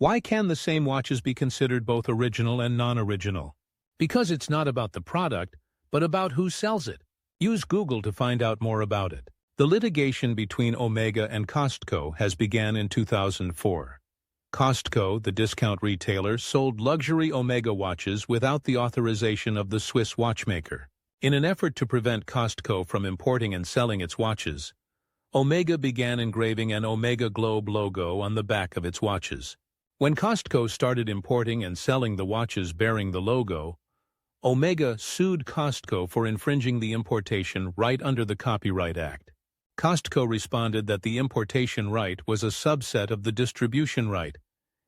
Why can the same watches be considered both original and non-original? Because it's not about the product, but about who sells it. Use Google to find out more about it. The litigation between Omega and Costco has begun in 2004. Costco, the discount retailer, sold luxury Omega watches without the authorization of the Swiss watchmaker. In an effort to prevent Costco from importing and selling its watches, Omega began engraving an Omega Globe logo on the back of its watches. When Costco started importing and selling the watches bearing the logo, Omega sued Costco for infringing the importation right under the Copyright Act. Costco responded that the importation right was a subset of the distribution right,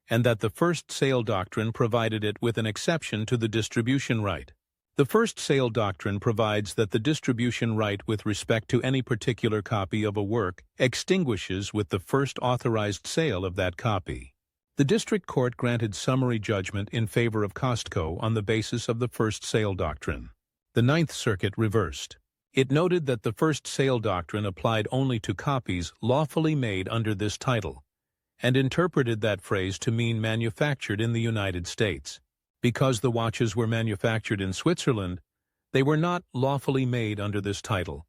and that the first sale doctrine provided it with an exception to the distribution right. The first sale doctrine provides that the distribution right with respect to any particular copy of a work extinguishes with the first authorized sale of that copy. The district court granted summary judgment in favor of Costco on the basis of the first sale doctrine. The Ninth Circuit reversed. It noted that the first sale doctrine applied only to copies lawfully made under this title, and interpreted that phrase to mean manufactured in the United States. Because the watches were manufactured in Switzerland, they were not lawfully made under this title,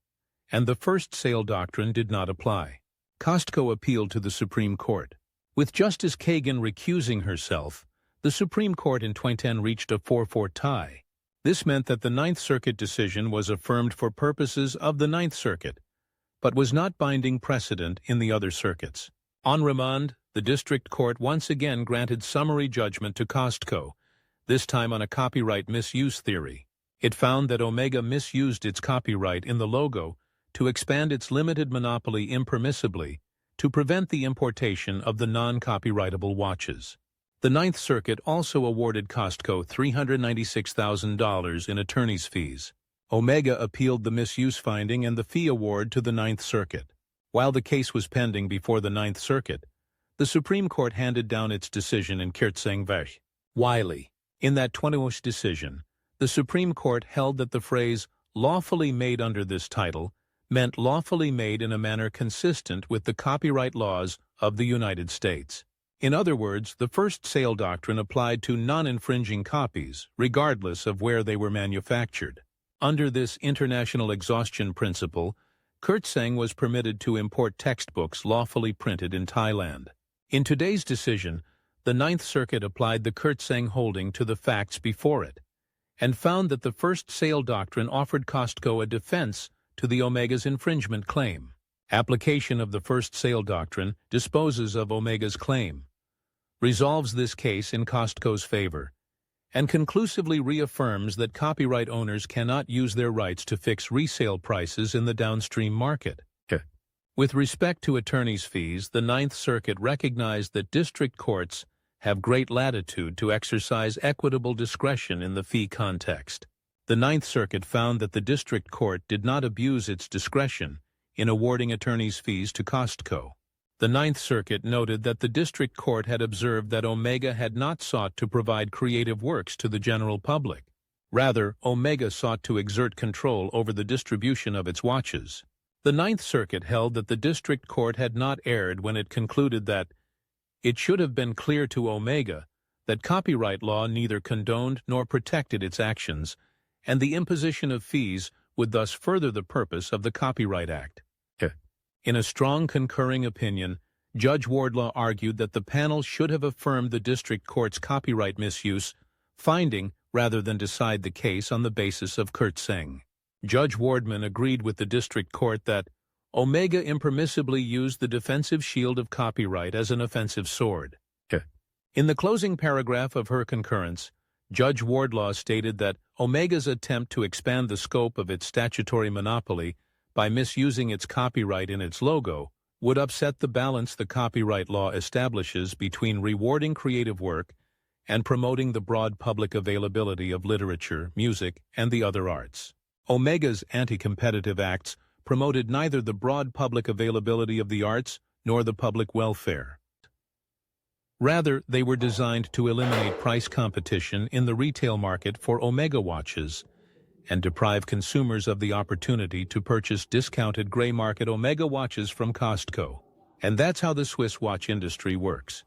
and the first sale doctrine did not apply. Costco appealed to the Supreme Court. With Justice Kagan recusing herself, the Supreme Court in 2010 reached a 4-4 tie. This meant that the Ninth Circuit decision was affirmed for purposes of the Ninth Circuit, but was not binding precedent in the other circuits. On remand, the District Court once again granted summary judgment to Costco, this time on a copyright misuse theory. It found that Omega misused its copyright in the logo to expand its limited monopoly impermissibly to prevent the importation of the non-copyrightable watches. The Ninth Circuit also awarded Costco $396,000 in attorney's fees. Omega appealed the misuse finding and the fee award to the Ninth Circuit. While the case was pending before the Ninth Circuit, the Supreme Court handed down its decision in Kirtzeng v. Wiley. In that 20th decision, the Supreme Court held that the phrase lawfully made under this title meant lawfully made in a manner consistent with the copyright laws of the United States. In other words, the first sale doctrine applied to non-infringing copies, regardless of where they were manufactured. Under this international exhaustion principle, Kirtzeng was permitted to import textbooks lawfully printed in Thailand. In today's decision, the Ninth Circuit applied the Kirtzeng holding to the facts before it, and found that the first sale doctrine offered Costco a defense to the Omega's infringement claim. Application of the first sale doctrine disposes of Omega's claim, resolves this case in Costco's favor, and conclusively reaffirms that copyright owners cannot use their rights to fix resale prices in the downstream market. With respect to attorney's fees, the Ninth Circuit recognized that district courts have great latitude to exercise equitable discretion in the fee context. The Ninth Circuit found that the district court did not abuse its discretion in awarding attorney's fees to Costco. The Ninth Circuit noted that the district court had observed that Omega had not sought to provide creative works to the general public. Rather, Omega sought to exert control over the distribution of its watches. The Ninth Circuit held that the district court had not erred when it concluded that it should have been clear to Omega that copyright law neither condoned nor protected its actions, and the imposition of fees would thus further the purpose of the Copyright Act. In a strong concurring opinion, Judge Wardlaw argued that the panel should have affirmed the district court's copyright misuse finding rather than decide the case on the basis of Kirtzeng. Judge Wardman agreed with the district court that Omega impermissibly used the defensive shield of copyright as an offensive sword. In the closing paragraph of her concurrence, Judge Wardlaw stated that Omega's attempt to expand the scope of its statutory monopoly by misusing its copyright in its logo would upset the balance the copyright law establishes between rewarding creative work and promoting the broad public availability of literature, music, and the other arts. Omega's anti-competitive acts promoted neither the broad public availability of the arts nor the public welfare. Rather, they were designed to eliminate price competition in the retail market for Omega watches and deprive consumers of the opportunity to purchase discounted gray market Omega watches from Costco. And that's how the Swiss watch industry works.